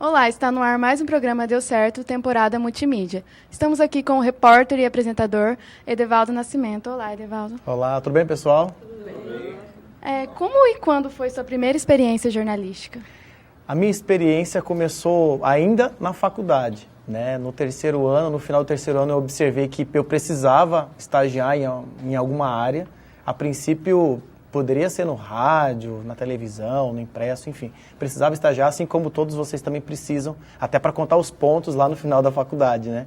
Olá, está no ar mais um programa Deu Certo, temporada multimídia. Estamos aqui com o repórter e apresentador Edevaldo Nascimento. Olá, Edevaldo. Olá, tudo bem, pessoal? Tudo bem. Como e quando foi sua primeira experiência jornalística? A minha experiência começou ainda na faculdade, né? No terceiro ano, no final do terceiro ano, eu observei que eu precisava estagiar em alguma área. A princípio, poderia ser no rádio, na televisão, no impresso, enfim. Precisava estagiar, assim como todos vocês também precisam, até para contar os pontos lá no final da faculdade, né?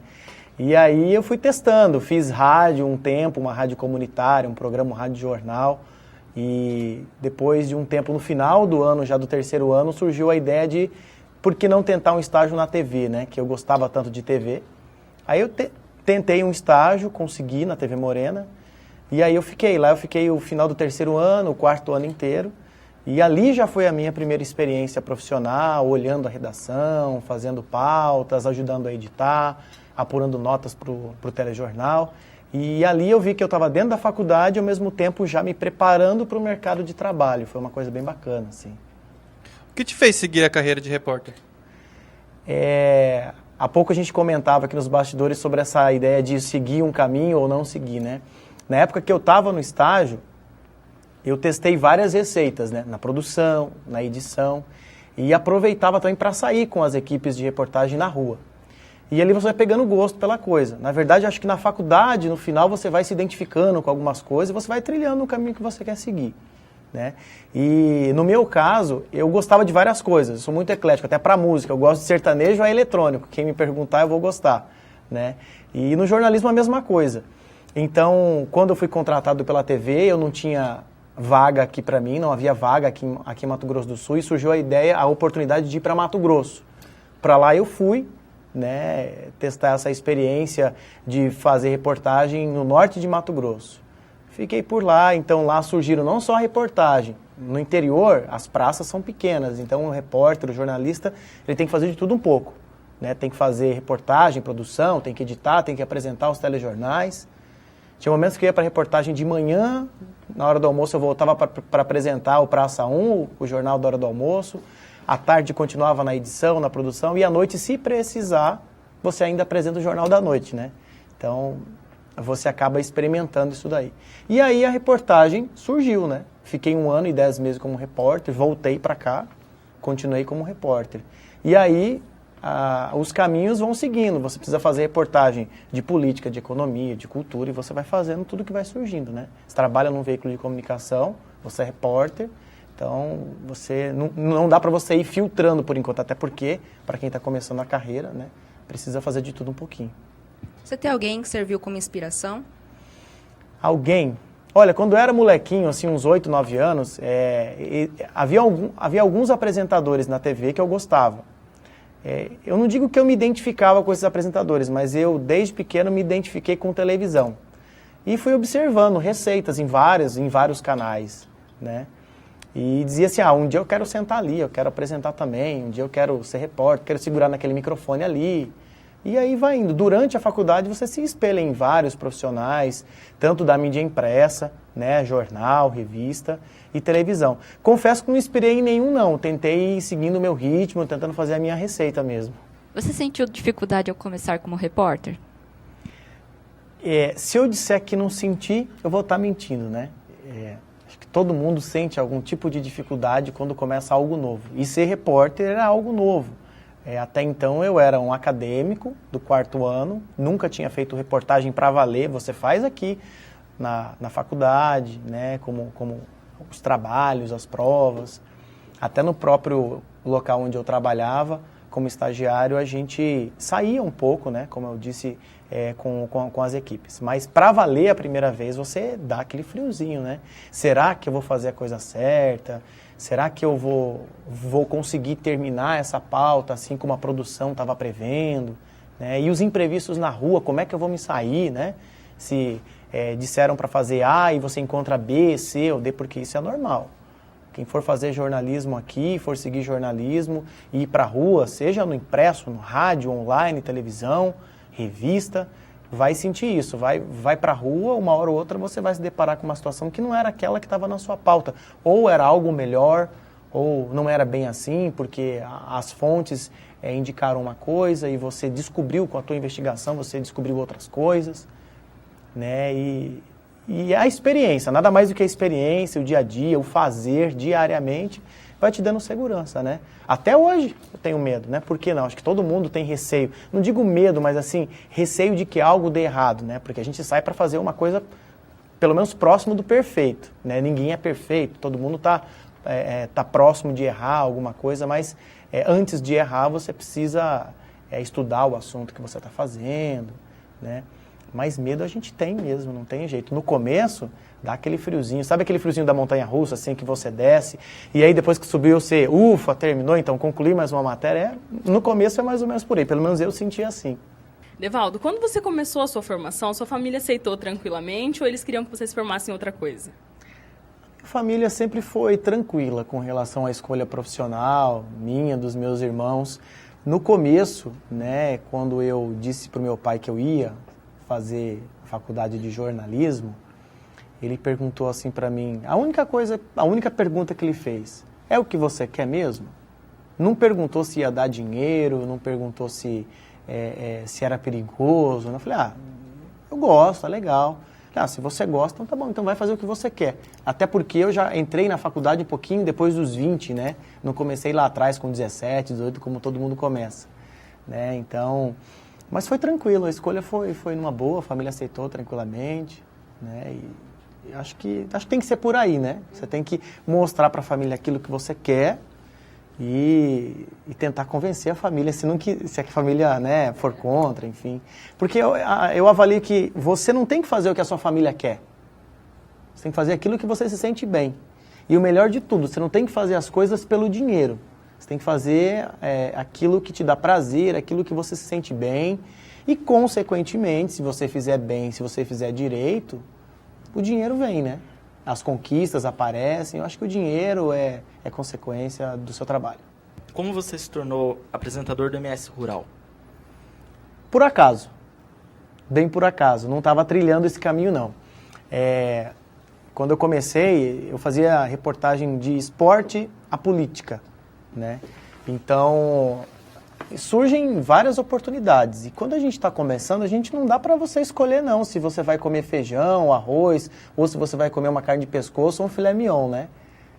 E aí eu fui testando, fiz rádio um tempo, uma rádio comunitária, um programa, um rádio jornal. E depois de um tempo, no final do ano, já do terceiro ano, surgiu a ideia de por que não tentar um estágio na TV, né? Que eu gostava tanto de TV. Aí eu tentei um estágio, consegui na TV Morena. E aí eu fiquei o final do terceiro ano, o quarto ano inteiro. E ali já foi a minha primeira experiência profissional, olhando a redação, fazendo pautas, ajudando a editar, apurando notas para o telejornal. E ali eu vi que eu estava dentro da faculdade e ao mesmo tempo já me preparando para o mercado de trabalho. Foi uma coisa bem bacana, assim. O que te fez seguir a carreira de repórter? Há pouco a gente comentava aqui nos bastidores sobre essa ideia de seguir um caminho ou não seguir, né? Na época que eu estava no estágio, eu testei várias receitas, né? Na produção, na edição, e aproveitava também para sair com as equipes de reportagem na rua. E ali você vai pegando gosto pela coisa. Na verdade, acho que na faculdade, no final, você vai se identificando com algumas coisas e você vai trilhando o caminho que você quer seguir, né? E no meu caso, eu gostava de várias coisas, eu sou muito eclético, até para música, eu gosto de sertanejo e eletrônico, quem me perguntar eu vou gostar, né? E no jornalismo a mesma coisa. Então, quando eu fui contratado pela TV, eu não tinha vaga aqui para mim, não havia vaga aqui em Mato Grosso do Sul, e surgiu a oportunidade de ir para Mato Grosso. Para lá eu fui, né, testar essa experiência de fazer reportagem no norte de Mato Grosso. Fiquei por lá, então lá surgiram não só a reportagem, no interior as praças são pequenas, então o repórter, o jornalista, ele tem que fazer de tudo um pouco, né? Tem que fazer reportagem, produção, tem que editar, tem que apresentar os telejornais. Tinha momentos que eu ia para reportagem de manhã, na hora do almoço eu voltava para apresentar o Praça 1, o jornal da hora do almoço. À tarde continuava na edição, na produção, e à noite, se precisar, você ainda apresenta o Jornal da Noite, né? Então, você acaba experimentando isso daí. E aí a reportagem surgiu, né? Fiquei 1 ano e 10 meses como repórter, voltei para cá, continuei como repórter. E aí os caminhos vão seguindo, você precisa fazer reportagem de política, de economia, de cultura, e você vai fazendo tudo que vai surgindo, né? Você trabalha num veículo de comunicação, você é repórter, então, não dá para você ir filtrando por enquanto, até porque, para quem está começando a carreira, né, precisa fazer de tudo um pouquinho. Você tem alguém que serviu como inspiração? Alguém? Olha, quando eu era molequinho, assim, uns 8, 9 anos, havia alguns apresentadores na TV que eu gostava. Eu não digo que eu me identificava com esses apresentadores, mas eu, desde pequeno, me identifiquei com televisão. E fui observando receitas em vários canais, né? E dizia assim, um dia eu quero sentar ali, eu quero apresentar também, um dia eu quero ser repórter, quero segurar naquele microfone ali. E aí vai indo. Durante a faculdade você se espelha em vários profissionais, tanto da mídia impressa, né, jornal, revista e televisão. Confesso que não inspirei em nenhum não, tentei ir seguindo o meu ritmo, tentando fazer a minha receita mesmo. Você sentiu dificuldade ao começar como repórter? Se eu disser que não senti, eu vou estar mentindo, né? Acho que todo mundo sente algum tipo de dificuldade quando começa algo novo. E ser repórter era algo novo. Até então eu era um acadêmico do 4º ano, nunca tinha feito reportagem para valer, você faz aqui na faculdade, né, como os trabalhos, as provas. Até no próprio local onde eu trabalhava, como estagiário, a gente saía um pouco, né, como eu disse, com as equipes. Mas para valer a primeira vez, você dá aquele friozinho, né? Será que eu vou fazer a coisa certa? Será que eu vou conseguir terminar essa pauta assim como a produção estava prevendo? Né? E os imprevistos na rua, como é que eu vou me sair, né? Se disseram para fazer A e você encontra B, C ou D, porque isso é normal. Quem for fazer jornalismo aqui, for seguir jornalismo e ir para a rua, seja no impresso, no rádio, online, televisão, revista, vai sentir isso, vai para a rua, uma hora ou outra você vai se deparar com uma situação que não era aquela que estava na sua pauta, ou era algo melhor, ou não era bem assim, porque as fontes indicaram uma coisa e você descobriu com a tua investigação, você descobriu outras coisas, né? E a experiência, nada mais do que a experiência, o dia a dia, o fazer diariamente, vai te dando segurança, né? Até hoje eu tenho medo, né? Por que não? Acho que todo mundo tem receio. Não digo medo, mas assim, receio de que algo dê errado, né? Porque a gente sai para fazer uma coisa, pelo menos próximo do perfeito, né? Ninguém é perfeito, todo mundo tá próximo de errar alguma coisa, mas antes de errar você precisa estudar o assunto que você está fazendo, né? Mas medo a gente tem mesmo, não tem jeito. No começo, dá aquele friozinho. Sabe aquele friozinho da montanha-russa, assim, que você desce, e aí depois que subiu você, ufa, terminou, então concluí mais uma matéria? No começo é mais ou menos por aí, pelo menos eu senti assim. Devaldo, quando você começou a sua formação, sua família aceitou tranquilamente ou eles queriam que você se formasse em outra coisa? A família sempre foi tranquila com relação à escolha profissional, minha, dos meus irmãos. No começo, né, quando eu disse para o meu pai que eu ia fazer faculdade de jornalismo, ele perguntou assim para mim, a única pergunta que ele fez, é o que você quer mesmo? Não perguntou se ia dar dinheiro, não perguntou se era perigoso. Eu falei, eu gosto, é legal. Se você gosta, então tá bom, então vai fazer o que você quer. Até porque eu já entrei na faculdade um pouquinho depois dos 20, né? Não comecei lá atrás com 17, 18, como todo mundo começa, né? Então, mas foi tranquilo, a escolha foi numa boa, a família aceitou tranquilamente, né? E acho que tem que ser por aí, né? Você tem que mostrar para a família aquilo que você quer e tentar convencer a família, se a família, né, for contra, enfim. Porque eu avalio que você não tem que fazer o que a sua família quer. Você tem que fazer aquilo que você se sente bem. E o melhor de tudo, você não tem que fazer as coisas pelo dinheiro. Você tem que fazer aquilo que te dá prazer, aquilo que você se sente bem. E, consequentemente, se você fizer bem, se você fizer direito, o dinheiro vem, né? As conquistas aparecem. Eu acho que o dinheiro é consequência do seu trabalho. Como você se tornou apresentador do MS Rural? Por acaso. Bem por acaso. Não estava trilhando esse caminho, não. Quando eu comecei, eu fazia reportagem de esporte à política, né? Então, surgem várias oportunidades. E quando a gente está começando, a gente não dá para você escolher, não, se você vai comer feijão, arroz, ou se você vai comer uma carne de pescoço ou um filé mignon, né?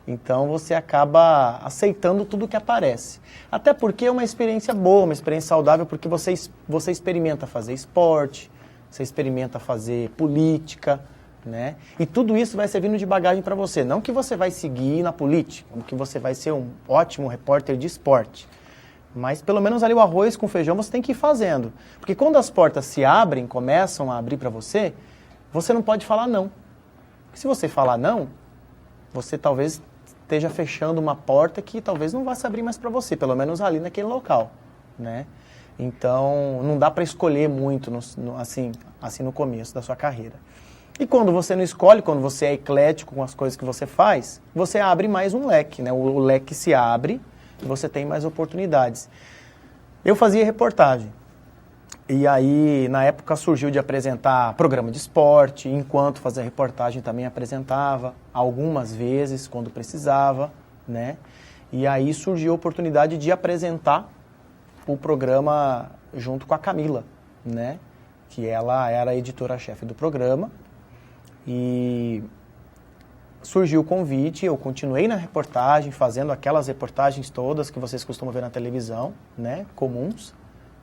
Então, você acaba aceitando tudo que aparece. Até porque é uma experiência boa, uma experiência saudável, porque você experimenta fazer esporte, você experimenta fazer política, né? E tudo isso vai servindo de bagagem para você. Não que você vai seguir na política, como que você vai ser um ótimo repórter de esporte. Mas pelo menos ali o arroz com feijão você tem que ir fazendo. Porque quando as portas se abrem, começam a abrir para você, você não pode falar não. Porque se você falar não, você talvez esteja fechando uma porta que talvez não vá se abrir mais para você, pelo menos ali naquele local, né? Então, não dá para escolher muito assim no começo da sua carreira. E quando você não escolhe, quando você é eclético com as coisas que você faz, você abre mais um leque, né? O leque se abre e você tem mais oportunidades. Eu fazia reportagem. E aí, na época, surgiu de apresentar programa de esporte, enquanto fazia reportagem também apresentava, algumas vezes, quando precisava, né? E aí surgiu a oportunidade de apresentar o programa junto com a Camila, né? Que ela era a editora-chefe do programa. E surgiu o convite, eu continuei na reportagem, fazendo aquelas reportagens todas que vocês costumam ver na televisão, né? Comuns,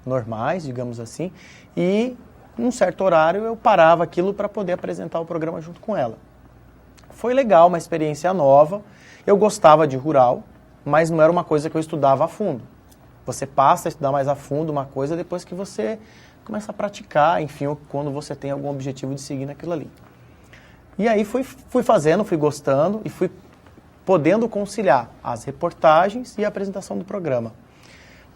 normais, digamos assim, e num certo horário eu parava aquilo para poder apresentar o programa junto com ela. Foi legal, uma experiência nova, eu gostava de rural, mas não era uma coisa que eu estudava a fundo. Você passa a estudar mais a fundo uma coisa depois que você começa a praticar, enfim, quando você tem algum objetivo de seguir naquilo ali. E aí fui fazendo, fui gostando e fui podendo conciliar as reportagens e a apresentação do programa.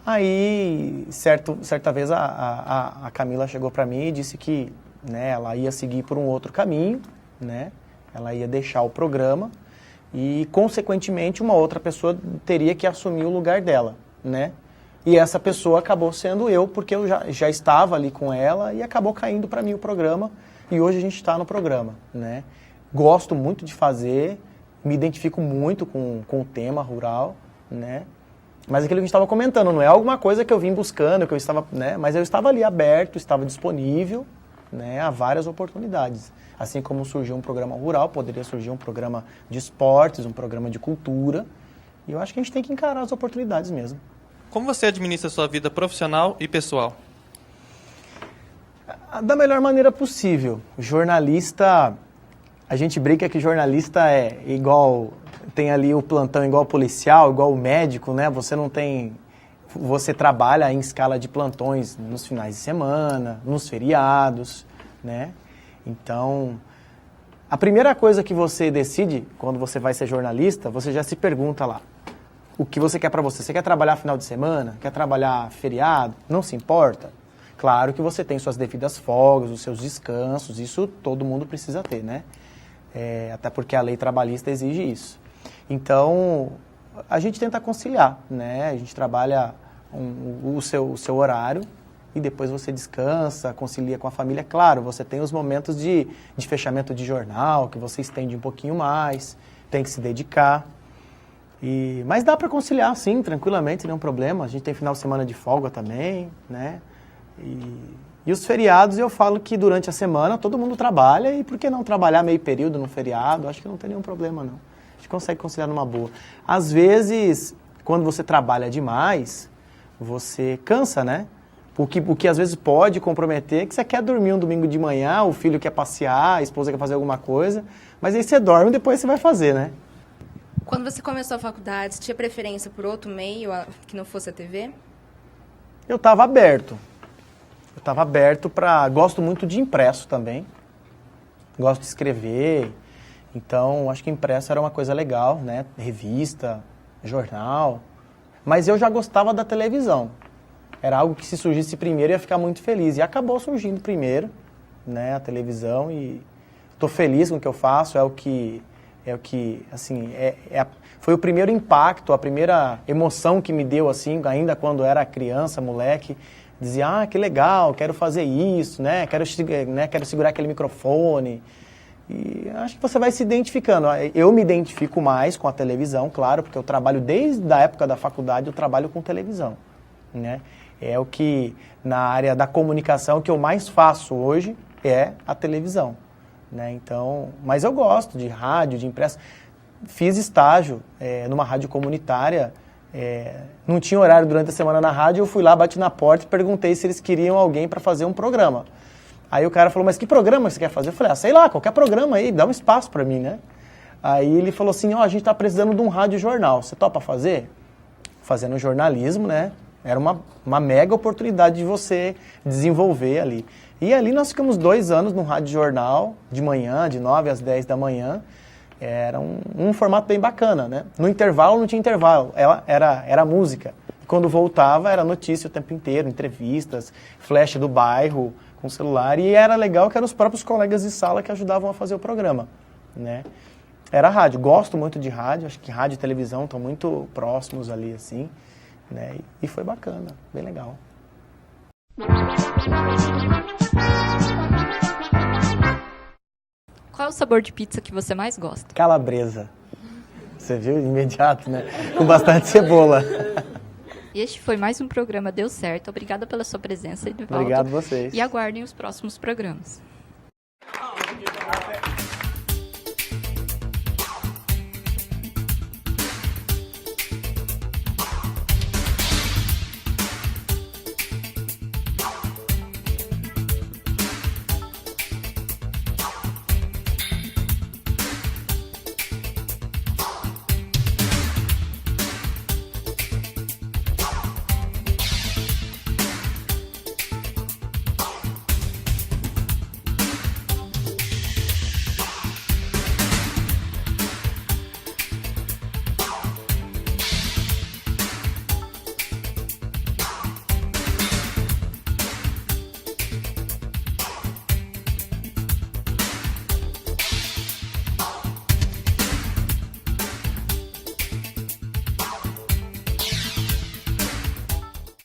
Aí, certa vez, a Camila chegou para mim e disse que, né, ela ia seguir por um outro caminho, né, ela ia deixar o programa e, consequentemente, uma outra pessoa teria que assumir o lugar dela, né? E essa pessoa acabou sendo eu, porque eu já estava ali com ela e acabou caindo para mim o programa e hoje a gente está no programa, né? Gosto muito de fazer, me identifico muito com o tema rural, né? Mas aquilo que a gente estava comentando, não é alguma coisa que eu vim buscando, que eu estava, né? Mas eu estava ali aberto, estava disponível, né, a várias oportunidades. Assim como surgiu um programa rural, poderia surgir um programa de esportes, um programa de cultura. E eu acho que a gente tem que encarar as oportunidades mesmo. Como você administra a sua vida profissional e pessoal? Da melhor maneira possível. Jornalista, a gente brinca que jornalista é igual, tem ali o plantão igual policial, igual o médico, né? Você trabalha em escala de plantões nos finais de semana, nos feriados, né? Então, a primeira coisa que você decide quando você vai ser jornalista, você já se pergunta lá, o que você quer para você? Você quer trabalhar final de semana? Quer trabalhar feriado? Não se importa? Claro que você tem suas devidas folgas, os seus descansos, isso todo mundo precisa ter, né? Até porque a lei trabalhista exige isso. Então, a gente tenta conciliar, né? A gente trabalha o seu horário e depois você descansa, concilia com a família. Claro, você tem os momentos de fechamento de jornal, que você estende um pouquinho mais, tem que se dedicar. Mas dá para conciliar, sim, tranquilamente, sem nenhum problema. A gente tem final de semana de folga também, né? E os feriados, eu falo que durante a semana todo mundo trabalha, e por que não trabalhar meio período no feriado? Acho que não tem nenhum problema, não. A gente consegue conciliar numa boa. Às vezes, quando você trabalha demais, você cansa, né? O que às vezes pode comprometer é que você quer dormir um domingo de manhã, o filho quer passear, a esposa quer fazer alguma coisa, mas aí você dorme e depois você vai fazer, né? Quando você começou a faculdade, você tinha preferência por outro meio que não fosse a TV? Eu estava aberto. Gosto muito de impresso também. Gosto de escrever. Então, acho que impresso era uma coisa legal, né? Revista, jornal. Mas eu já gostava da televisão. Era algo que, se surgisse primeiro, eu ia ficar muito feliz. E acabou surgindo primeiro, né? A televisão. E estou feliz com o que eu faço. Foi o primeiro impacto, a primeira emoção que me deu, assim, ainda quando era criança, moleque. Dizia, que legal, quero fazer isso, né? Quero segurar aquele microfone. E acho que você vai se identificando. Eu me identifico mais com a televisão, claro, porque eu trabalho desde a época da faculdade, eu trabalho com televisão, né? É o que, na área da comunicação, que eu mais faço hoje é a televisão, né? Então, mas eu gosto de rádio, de impresso. Fiz estágio numa rádio comunitária, não tinha horário durante a semana na rádio, eu fui lá, bati na porta e perguntei se eles queriam alguém para fazer um programa. Aí o cara falou, mas que programa você quer fazer? Eu falei, sei lá, qualquer programa aí, dá um espaço para mim, né? Aí ele falou assim, a gente está precisando de um rádio jornal, você topa fazer? Fazendo jornalismo, né? Era uma mega oportunidade de você desenvolver ali. E ali nós ficamos 2 anos no rádio jornal, de manhã, de 9 às 10 da manhã. Era um formato bem bacana, né? No intervalo não tinha intervalo, era música. Quando voltava era notícia o tempo inteiro, entrevistas, flash do bairro, com celular. E era legal que eram os próprios colegas de sala que ajudavam a fazer o programa, né? Era rádio, gosto muito de rádio, acho que rádio e televisão estão muito próximos ali, assim, né? E foi bacana, bem legal. Qual é o sabor de pizza que você mais gosta? Calabresa. Você viu? Imediato, né? Com bastante cebola. E este foi mais um programa Deu Certo. Obrigada pela sua presença, Edivaldo. Obrigado a vocês. E aguardem os próximos programas.